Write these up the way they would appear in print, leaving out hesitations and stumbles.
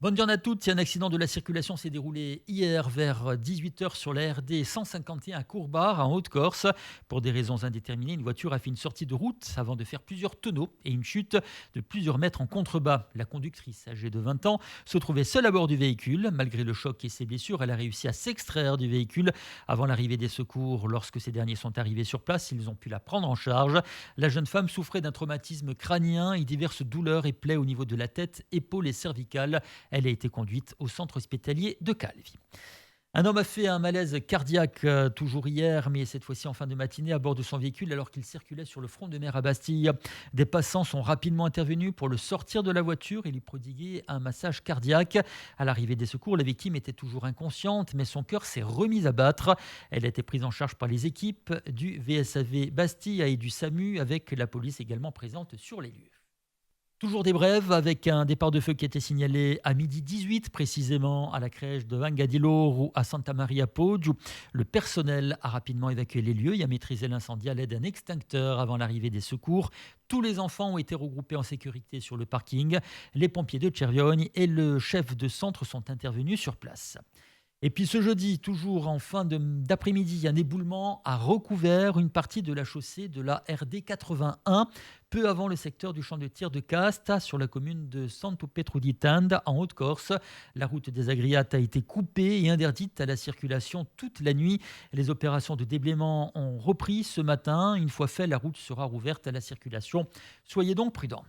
Bonne journée à toutes. Un accident de la circulation s'est déroulé hier vers 18h sur la RD 151 à Courbard, en Haute-Corse. Pour des raisons indéterminées, une voiture a fait une sortie de route avant de faire plusieurs tonneaux et une chute de plusieurs mètres en contrebas. La conductrice, âgée de 20 ans, se trouvait seule à bord du véhicule. Malgré le choc et ses blessures, elle a réussi à s'extraire du véhicule avant l'arrivée des secours. Lorsque ces derniers sont arrivés sur place, ils ont pu la prendre en charge. La jeune femme souffrait d'un traumatisme crânien et diverses douleurs et plaies au niveau de la tête, épaules et cervicales. Elle a été conduite au centre hospitalier de Calvi. Un homme a fait un malaise cardiaque toujours hier, mais cette fois-ci en fin de matinée à bord de son véhicule alors qu'il circulait sur le front de mer à Bastille. Des passants sont rapidement intervenus pour le sortir de la voiture et lui prodiguer un massage cardiaque. À l'arrivée des secours, la victime était toujours inconsciente, mais son cœur s'est remis à battre. Elle a été prise en charge par les équipes du VSAV Bastille et du SAMU, avec la police également présente sur les lieux. Toujours des brèves avec un départ de feu qui a été signalé à midi 18 précisément à la crèche de Vangadilor ou à Santa Maria Poggio. Le personnel a rapidement évacué les lieux et a maîtrisé l'incendie à l'aide d'un extincteur avant l'arrivée des secours. Tous les enfants ont été regroupés en sécurité sur le parking. Les pompiers de Cervione et le chef de centre sont intervenus sur place. Et puis ce jeudi, toujours en fin d'après-midi, un éboulement a recouvert une partie de la chaussée de la RD 81, peu avant le secteur du champ de tir de Casta, sur la commune de Santo Petro di Tanda, en Haute-Corse. La route des Agriates a été coupée et interdite à la circulation toute la nuit. Les opérations de déblaiement ont repris ce matin. Une fois fait, la route sera rouverte à la circulation. Soyez donc prudents.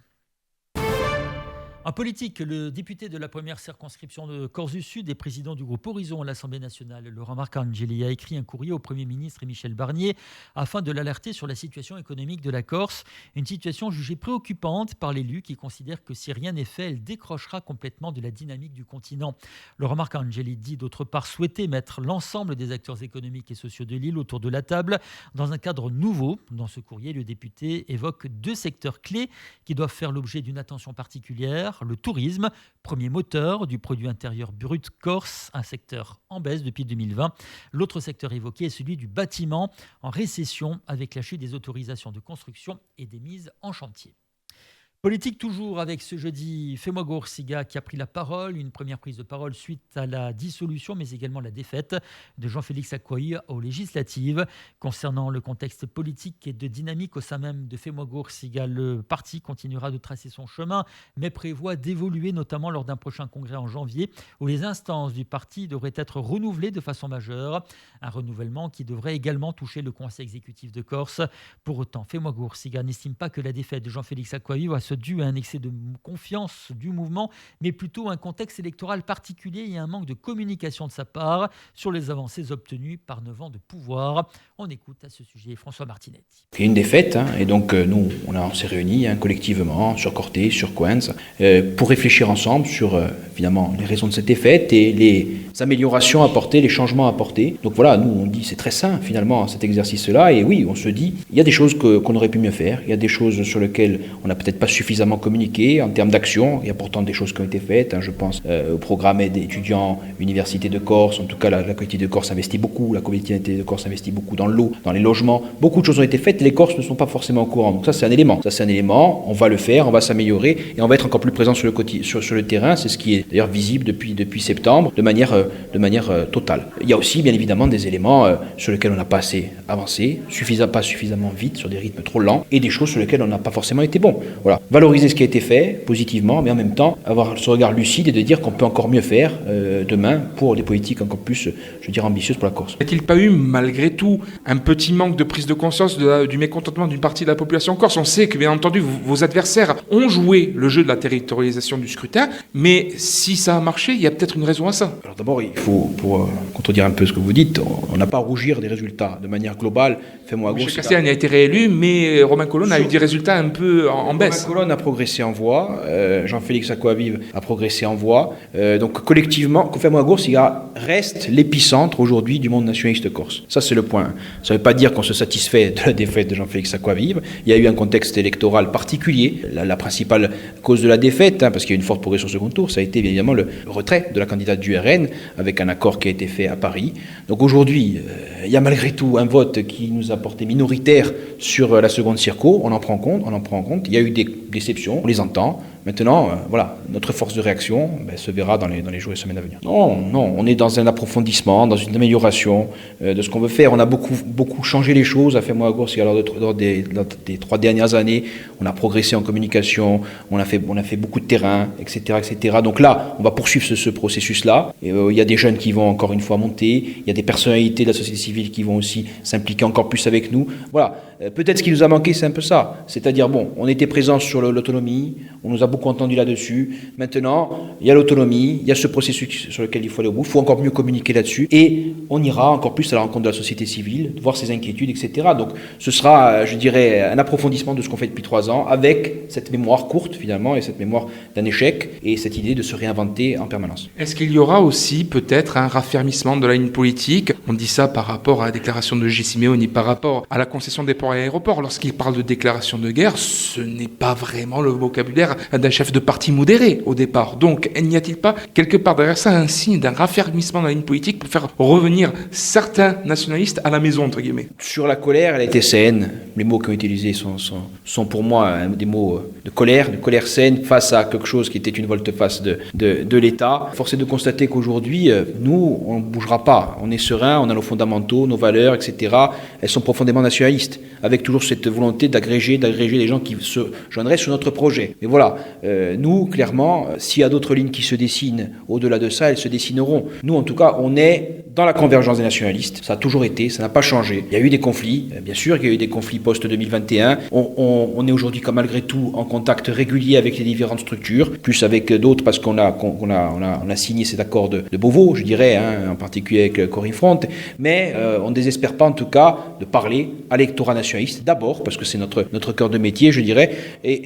En politique, le député de la première circonscription de Corse du Sud et président du groupe Horizon à l'Assemblée nationale, Laurent Marcangeli, a écrit un courrier au Premier ministre Michel Barnier afin de l'alerter sur la situation économique de la Corse, une situation jugée préoccupante par l'élu qui considère que si rien n'est fait, elle décrochera complètement de la dynamique du continent. Laurent Marcangeli dit d'autre part souhaiter mettre l'ensemble des acteurs économiques et sociaux de l'île autour de la table dans un cadre nouveau. Dans ce courrier, le député évoque deux secteurs clés qui doivent faire l'objet d'une attention particulière. Le tourisme, premier moteur du produit intérieur brut corse, un secteur en baisse depuis 2020. L'autre secteur évoqué est celui du bâtiment, en récession avec la chute des autorisations de construction et des mises en chantier. Politique toujours avec ce jeudi, Femogo Orsiga qui a pris la parole, une première prise de parole suite à la dissolution mais également la défaite de Jean-Félix Akouaï aux législatives. Concernant le contexte politique et de dynamique au sein même de Femogo Orsiga, le parti continuera de tracer son chemin mais prévoit d'évoluer notamment lors d'un prochain congrès en janvier où les instances du parti devraient être renouvelées de façon majeure. Un renouvellement qui devrait également toucher le conseil exécutif de Corse. Pour autant, Femogo Orsiga n'estime pas que la défaite de Jean-Félix Akouaï va dû à un excès de confiance du mouvement, mais plutôt un contexte électoral particulier et un manque de communication de sa part sur les avancées obtenues par 9 ans de pouvoir. On écoute à ce sujet François Martinetti. Il y a une défaite, et donc nous, on s'est réunis collectivement, sur Corté, sur Coens, pour réfléchir ensemble sur évidemment les raisons de cette défaite et les améliorations apportées, les changements apportés. Donc voilà, nous on dit c'est très sain finalement cet exercice-là, et oui, on se dit il y a des choses qu'on aurait pu mieux faire, il y a des choses sur lesquelles on n'a peut-être pas suffisamment communiqué en termes d'action. Il y a pourtant des choses qui ont été faites. Je pense au programme aide étudiants, Université de Corse. En tout cas, la collectivité de Corse investit beaucoup. La collectivité de Corse investit beaucoup dans l'eau, dans les logements. Beaucoup de choses ont été faites. Les Corses ne sont pas forcément au courant. Donc ça, c'est un élément. On va le faire, on va s'améliorer et on va être encore plus présent sur le terrain. C'est ce qui est d'ailleurs visible depuis septembre de manière totale. Il y a aussi, bien évidemment, des éléments sur lesquels on n'a pas assez avancé, pas suffisamment vite, sur des rythmes trop lents, et des choses sur lesquelles on n'a pas forcément été bon. Voilà. Valoriser ce qui a été fait positivement, mais en même temps avoir ce regard lucide et de dire qu'on peut encore mieux faire demain pour des politiques encore plus, ambitieuses pour la Corse. N'a-t-il pas eu, malgré tout, un petit manque de prise de conscience du mécontentement d'une partie de la population corse? On sait que, bien entendu, vos adversaires ont joué le jeu de la territorialisation du scrutin, mais si ça a marché, il y a peut-être une raison à ça. Alors d'abord, il faut, pour contredire un peu ce que vous dites, on n'a pas à rougir des résultats. De manière globale, Michel Castellane a été réélu, mais Romain Colonne a eu des résultats un peu en baisse. Romain Colonne a progressé en voix, Jean-Félix Akouavive a progressé en voix. Donc collectivement, Femogo reste l'épicentre aujourd'hui du monde nationaliste corse. Ça, c'est le point. Ça ne veut pas dire qu'on se satisfait de la défaite de Jean-Félix Akouavive. Il y a eu un contexte électoral particulier. La principale cause de la défaite, parce qu'il y a eu une forte progression au second tour, ça a été bien évidemment le retrait de la candidate du RN avec un accord qui a été fait à Paris. Donc aujourd'hui, il y a malgré tout un vote qui nous a porté minoritaire sur la seconde circo. On en prend compte. Il y a eu des déceptions, on les entend. Maintenant, voilà, notre force de réaction se verra dans les jours et semaines à venir. Non, on est dans un approfondissement, dans une amélioration de ce qu'on veut faire. On a beaucoup changé les choses à Femoagour. Lors des 3 dernières années, on a progressé en communication, on a fait beaucoup de terrain, etc. Donc là, on va poursuivre ce processus-là. Il y a des jeunes qui vont encore une fois monter, il y a des personnalités de la société civile qui vont aussi s'impliquer encore plus avec nous. Voilà. Peut-être ce qui nous a manqué, c'est un peu ça. C'est-à-dire, on était présents sur l'autonomie, on nous a beaucoup entendu là-dessus. Maintenant, il y a l'autonomie, il y a ce processus sur lequel il faut aller au bout, il faut encore mieux communiquer là-dessus. Et on ira encore plus à la rencontre de la société civile, voir ses inquiétudes, etc. Donc, ce sera, je dirais, un approfondissement de ce qu'on fait depuis 3 ans, avec cette mémoire courte, finalement, et cette mémoire d'un échec, et cette idée de se réinventer en permanence. Est-ce qu'il y aura aussi peut-être un raffermissement de la ligne politique ? On dit ça par rapport à la déclaration de G. Simeoni, par rapport à la concession des ports et aéroports. Lorsqu'il parle de déclaration de guerre, ce n'est pas vraiment le vocabulaire d'un chef de parti modéré au départ. Donc, n'y a-t-il pas quelque part derrière ça un signe d'un raffermissement de la ligne politique pour faire revenir certains nationalistes à la maison, entre guillemets ? Sur la colère, elle a été saine. Les mots qui ont été utilisés sont pour moi des mots de colère saine face à quelque chose qui était une volte-face de l'État. Force est de constater qu'aujourd'hui, nous, on ne bougera pas. On est serein, on a nos fondamentaux, nos valeurs, etc. Elles sont profondément nationalistes, avec toujours cette volonté d'agréger les gens qui se joindraient sur notre projet. Mais voilà, nous, clairement, s'il y a d'autres lignes qui se dessinent au-delà de ça, elles se dessineront. Nous, en tout cas, on est dans la convergence des nationalistes. Ça a toujours été, ça n'a pas changé. Il y a eu des conflits, bien sûr, il y a eu des conflits post-2021. On est aujourd'hui, malgré tout, en contact régulier avec les différentes structures, plus avec d'autres parce qu'on a signé cet accord de Beauvau, je dirais, en particulier avec Corinne Front. Mais on ne désespère pas, en tout cas, de parler à l'électorat nationaliste, d'abord, parce que c'est notre cœur de métier, je dirais.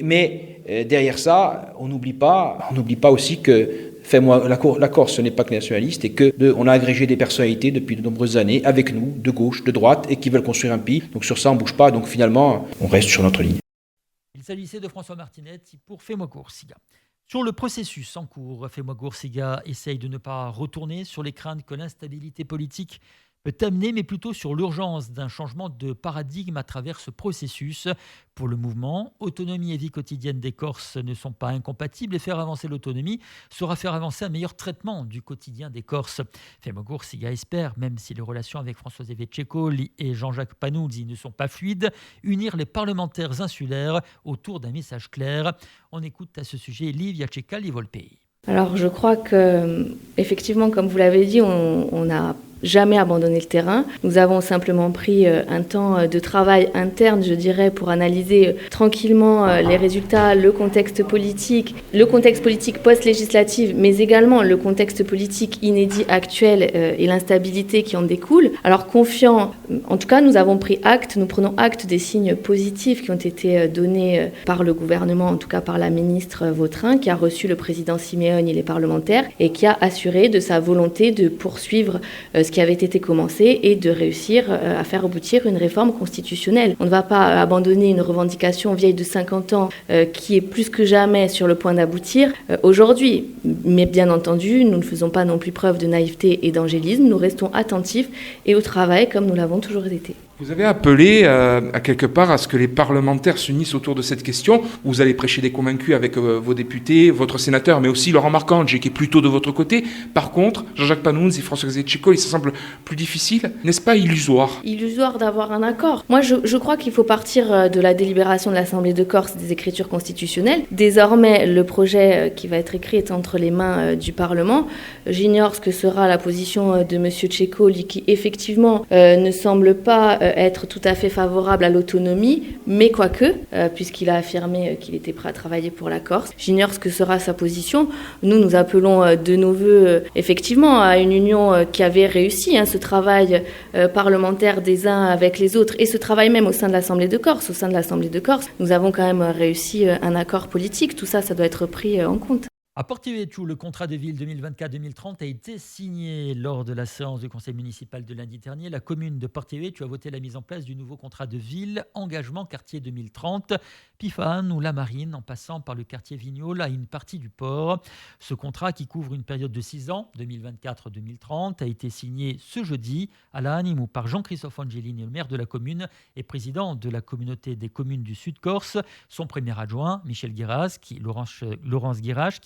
Mais derrière ça, on n'oublie pas aussi que la Corse, ce n'est pas que nationaliste, et qu'on a agrégé des personnalités depuis de nombreuses années avec nous, de gauche, de droite, et qui veulent construire un pays. Donc sur ça, on ne bouge pas. Donc finalement, on reste sur notre ligne. Il s'agissait de François Martinet pour Femoagour-Siga. Sur le processus en cours, Femoagour-Siga essaye de ne pas retourner sur les craintes que l'instabilité politique peut amener, mais plutôt sur l'urgence d'un changement de paradigme à travers ce processus. Pour le mouvement, autonomie et vie quotidienne des Corses ne sont pas incompatibles et faire avancer l'autonomie sera faire avancer un meilleur traitement du quotidien des Corses. Femoagour-Siga espère, même si les relations avec François-Xavier Ceccoli et Jean-Jacques Panunzi ne sont pas fluides, unir les parlementaires insulaires autour d'un message clair. On écoute à ce sujet Livia Cecca-Livolpei. Alors je crois que, effectivement, comme vous l'avez dit, on n'a jamais abandonné le terrain. Nous avons simplement pris un temps de travail interne, je dirais, pour analyser tranquillement les résultats, le contexte politique post-législative, mais également le contexte politique inédit actuel et l'instabilité qui en découle. Alors confiant, en tout cas, nous prenons acte des signes positifs qui ont été donnés par le gouvernement, en tout cas par la ministre Vautrin, qui a reçu le président Simeoni et les parlementaires et qui a assuré de sa volonté de poursuivre ce qui avait été commencé et de réussir à faire aboutir une réforme constitutionnelle. On ne va pas abandonner une revendication vieille de 50 ans qui est plus que jamais sur le point d'aboutir aujourd'hui. Mais bien entendu, nous ne faisons pas non plus preuve de naïveté et d'angélisme. Nous restons attentifs et au travail comme nous l'avons toujours été. Vous avez appelé à quelque part à ce que les parlementaires s'unissent autour de cette question. Vous allez prêcher des convaincus avec vos députés, votre sénateur, mais aussi Laurent Marcangeli, qui est plutôt de votre côté. Par contre, Jean-Jacques Panunzi et François-Xavier Ceccoli, ça semble plus difficile. N'est-ce pas illusoire ? Illusoire d'avoir un accord. Moi, je crois qu'il faut partir de la délibération de l'Assemblée de Corse des écritures constitutionnelles. Désormais, le projet qui va être écrit est entre les mains du Parlement. J'ignore ce que sera la position de M. Ceccoli, qui effectivement ne semble pas être tout à fait favorable à l'autonomie, mais quoique, puisqu'il a affirmé qu'il était prêt à travailler pour la Corse. J'ignore ce que sera sa position. Nous appelons de nos voeux, effectivement, à une union qui avait réussi, ce travail parlementaire des uns avec les autres, et ce travail même au sein de l'Assemblée de Corse. Au sein de l'Assemblée de Corse, nous avons quand même réussi un accord politique. Tout ça, ça doit être pris en compte. À Porto-Vecchio, le contrat de ville 2024-2030 a été signé lors de la séance du conseil municipal de lundi dernier. La commune de Porto-Vecchio a voté la mise en place du nouveau contrat de ville Engagement Quartier 2030, Pifane ou La Marine, en passant par le quartier Vignole à une partie du port. Ce contrat, qui couvre une période de 6 ans, 2024-2030, a été signé ce jeudi à La Animou par Jean-Christophe Angelini, le maire de la commune et président de la communauté des communes du Sud-Corse, son premier adjoint, Michel Guirache, Laurence Guirache,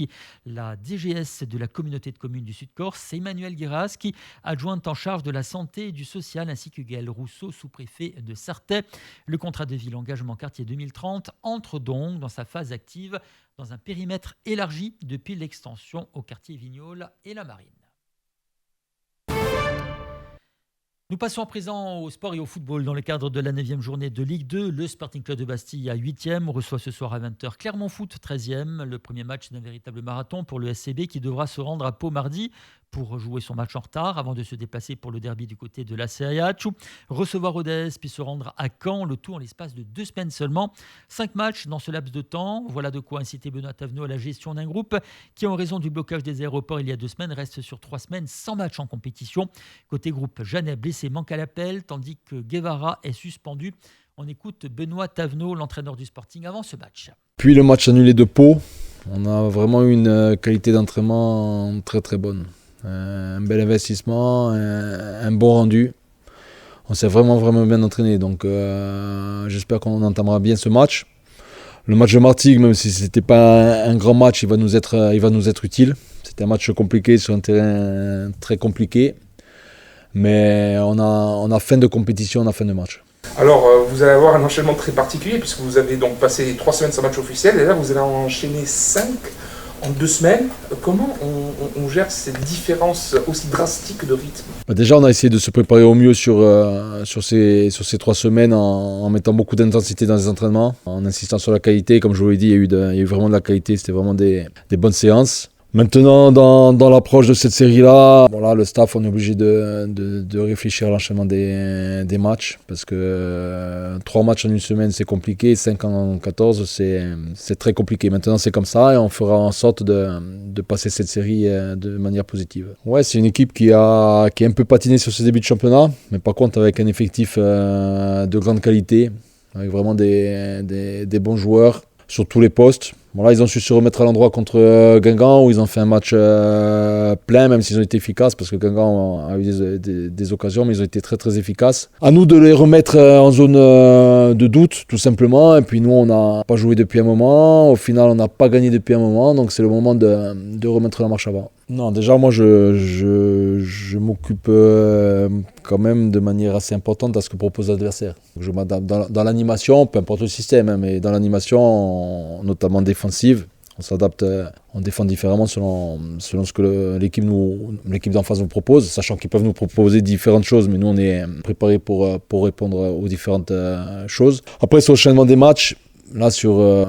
la DGS de la communauté de communes du Sud-Corse, Emmanuel Guiraski, adjointe en charge de la santé et du social, ainsi que Gaël Rousseau, sous-préfet de Sarthet. Le contrat de ville Engagement Quartier 2030 entre donc dans sa phase active dans un périmètre élargi depuis l'extension au quartier Vignole et La Marine. Nous passons à présent au sport et au football. Dans le cadre de la 9e journée de Ligue 2, le Sporting Club de Bastille, à 8e, reçoit ce soir à 20h Clermont Foot, 13e. Le premier match d'un véritable marathon pour le SCB qui devra se rendre à Pau mardi pour jouer son match en retard avant de se déplacer pour le derby du côté de la Serie A. Recevoir Rodez puis se rendre à Caen, le tout en l'espace de 2 semaines seulement. 5 matchs dans ce laps de temps. Voilà de quoi inciter Benoît Tavenot à la gestion d'un groupe qui, en raison du blocage des aéroports il y a 2 semaines, reste sur 3 semaines sans match en compétition. Côté groupe, Jeannet blessé manque à l'appel, tandis que Guevara est suspendu. On écoute Benoît Tavenot, l'entraîneur du Sporting, avant ce match. Puis le match annulé de Pau, on a vraiment eu une qualité d'entraînement très très bonne. Un bel investissement, un bon rendu. On s'est vraiment bien entraîné, donc j'espère qu'on entamera bien ce match. Le match de Martigues, même si ce n'était pas un grand match, il va nous être utile. C'était un match compliqué sur un terrain très compliqué. Mais on a fin de compétition, on a fin de match. Alors, vous allez avoir un enchaînement très particulier, puisque vous avez donc passé 3 semaines sans match officiel, et là vous allez enchaîner 5 en 2 semaines. Comment on gère cette différence aussi drastique de rythme ? Déjà, on a essayé de se préparer au mieux sur ces 3 semaines en mettant beaucoup d'intensité dans les entraînements, en insistant sur la qualité. Comme je vous l'ai dit, il y a eu vraiment de la qualité, c'était vraiment des bonnes séances. Maintenant, dans l'approche de cette série-là, voilà, le staff, on est obligé de réfléchir à l'enchaînement des matchs, parce que 3 matchs en une semaine, c'est compliqué, 5 en 14, c'est très compliqué. Maintenant, c'est comme ça, et on fera en sorte de passer cette série de manière positive. Ouais, c'est une équipe qui a un peu patiné sur ses débuts de championnat, mais par contre avec un effectif de grande qualité, avec vraiment des bons joueurs sur tous les postes. Voilà, ils ont su se remettre à l'endroit contre Guingamp, où ils ont fait un match plein, même s'ils ont été efficaces, parce que Guingamp a eu des occasions, mais ils ont été très très efficaces. À nous de les remettre en zone de doute, tout simplement. Et puis nous, on n'a pas joué depuis un moment. Au final, on n'a pas gagné depuis un moment, donc c'est le moment de remettre la marche avant. Non, déjà, moi, je m'occupe quand même de manière assez importante à ce que propose l'adversaire. Je m'adapte dans l'animation, peu importe le système, hein, mais dans l'animation, notamment défensive, on s'adapte, on défend différemment selon ce que l'équipe d'en face nous propose, sachant qu'ils peuvent nous proposer différentes choses, mais nous, on est préparés pour répondre aux différentes choses. Après, sur l'enchaînement des matchs, là,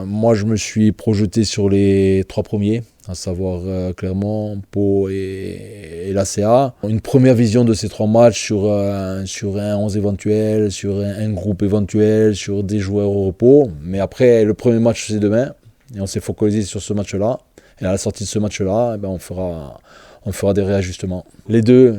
moi, je me suis projeté sur les 3 premiers, à savoir Clermont, Pau et l'ACA. Une première vision de ces 3 matchs sur un 11 éventuel, sur un groupe éventuel, sur des joueurs au repos. Mais après, le premier match, c'est demain, et on s'est focalisé sur ce match-là. Et à la sortie de ce match-là, on fera des réajustements. Les deux.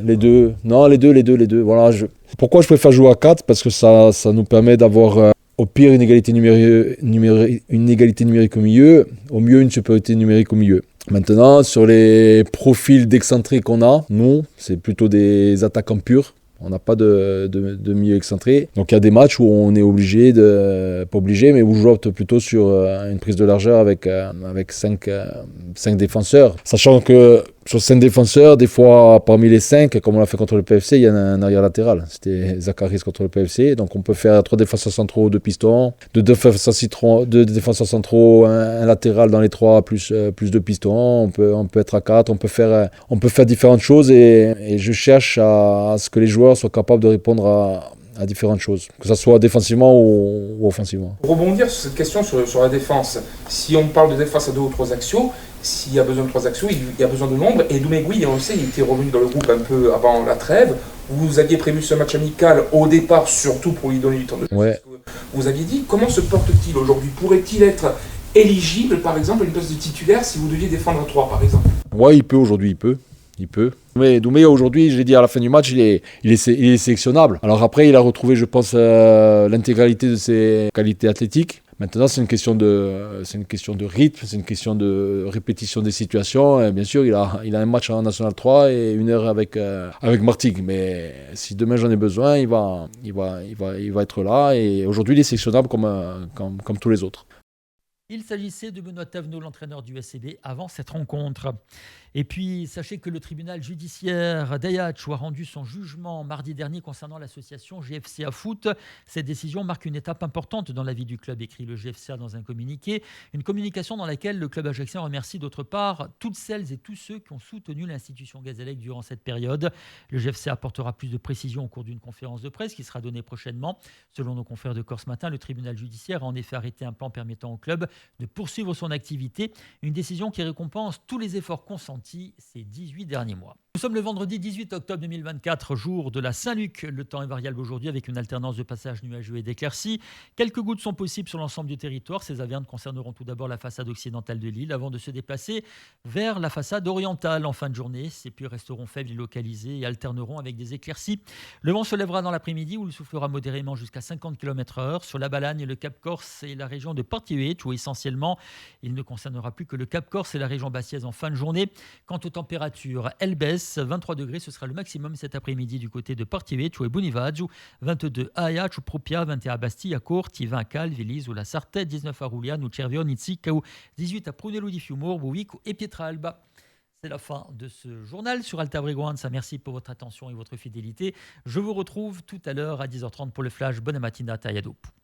Voilà, pourquoi je préfère jouer à 4 ? Parce que ça nous permet d'avoir... au pire, une égalité numérique au milieu, au mieux, une supériorité numérique au milieu. Maintenant, sur les profils d'excentrés qu'on a, nous, c'est plutôt des attaquants purs. On n'a pas de milieu excentré. Donc il y a des matchs où on est obligé, pas obligé, mais où je opte plutôt sur une prise de largeur avec 5 défenseurs. Sachant que sur 5 défenseurs, des fois parmi les 5, comme on l'a fait contre le PFC, il y a un arrière latéral. C'était Zacharis contre le PFC. Donc on peut faire 3 défenseurs centraux, 2 pistons, 2 défenseurs centraux, un latéral dans les 3 plus 2 pistons. On peut être à 4, on peut faire différentes choses et je cherche à ce que les joueurs soient capables de répondre à différentes choses, que ce soit défensivement ou offensivement. Pour rebondir sur cette question sur la défense, si on parle de défense à 2 ou 3 axiaux, s'il y a besoin de 3 axiaux, il y a besoin de nombre. Et Doumegui, on le sait, il était revenu dans le groupe un peu avant la trêve. Vous aviez prévu ce match amical au départ, surtout pour lui donner du temps de jeu. Ouais. Vous aviez dit, comment se porte-t-il aujourd'hui ? Pourrait-il être éligible, par exemple, à une place de titulaire si vous deviez défendre à 3, par exemple? Ouais, il peut aujourd'hui, il peut. Mais Doumbé aujourd'hui, je l'ai dit à la fin du match, il est sélectionnable. Alors après, il a retrouvé, je pense, l'intégralité de ses qualités athlétiques. Maintenant, c'est une question de rythme, c'est une question de répétition des situations. Et bien sûr, il a un match en National 3 et 1 heure avec Martigues. Mais si demain j'en ai besoin, il va être là. Et aujourd'hui, il est sélectionnable comme tous les autres. Il s'agissait de Benoît Thévenot, l'entraîneur du SCB, avant cette rencontre. Et puis, sachez que le tribunal judiciaire d'Ajaccio a rendu son jugement mardi dernier concernant l'association GFCA Foot. Cette décision marque une étape importante dans la vie du club, écrit le GFCA dans un communiqué. Une communication dans laquelle le club ajaccien remercie d'autre part toutes celles et tous ceux qui ont soutenu l'institution Gazélec durant cette période. Le GFCA apportera plus de précisions au cours d'une conférence de presse qui sera donnée prochainement. Selon nos confrères de Corse Matin, le tribunal judiciaire a en effet arrêté un plan permettant au club de poursuivre son activité, une décision qui récompense tous les efforts consentis ces 18 derniers mois. Nous sommes le vendredi 18 octobre 2024, jour de la Saint-Luc. Le temps est variable aujourd'hui avec une alternance de passages nuageux et d'éclaircies. Quelques gouttes sont possibles sur l'ensemble du territoire. Ces averses concerneront tout d'abord la façade occidentale de l'île avant de se déplacer vers la façade orientale en fin de journée. Ces pluies resteront faibles et localisées et alterneront avec des éclaircies. Le vent se lèvera dans l'après-midi où il soufflera modérément jusqu'à 50 km/h. Sur la Balagne, le Cap Corse et la région de Portiuet, où essentiellement il ne concernera plus que le Cap Corse et la région bassiaise en fin de journée. Quant aux températures, elles baissent. 23 degrés, ce sera le maximum cet après-midi du côté de Portivet, ou Bonivaggio, 22 à Ajaccio, Propia, 21 à Bastia, à Corti, 20 à Calvi, Velise ou la Sarthe, 19 à Rugliano, Cervione, Ziccao, 18 à Prunello di Fiumor, Bovico et Pietralba. C'est la fin de ce journal sur Alta Bregoanza. Merci pour votre attention et votre fidélité. Je vous retrouve tout à l'heure à 10h30 pour le flash. Bonne matinata et à dopo.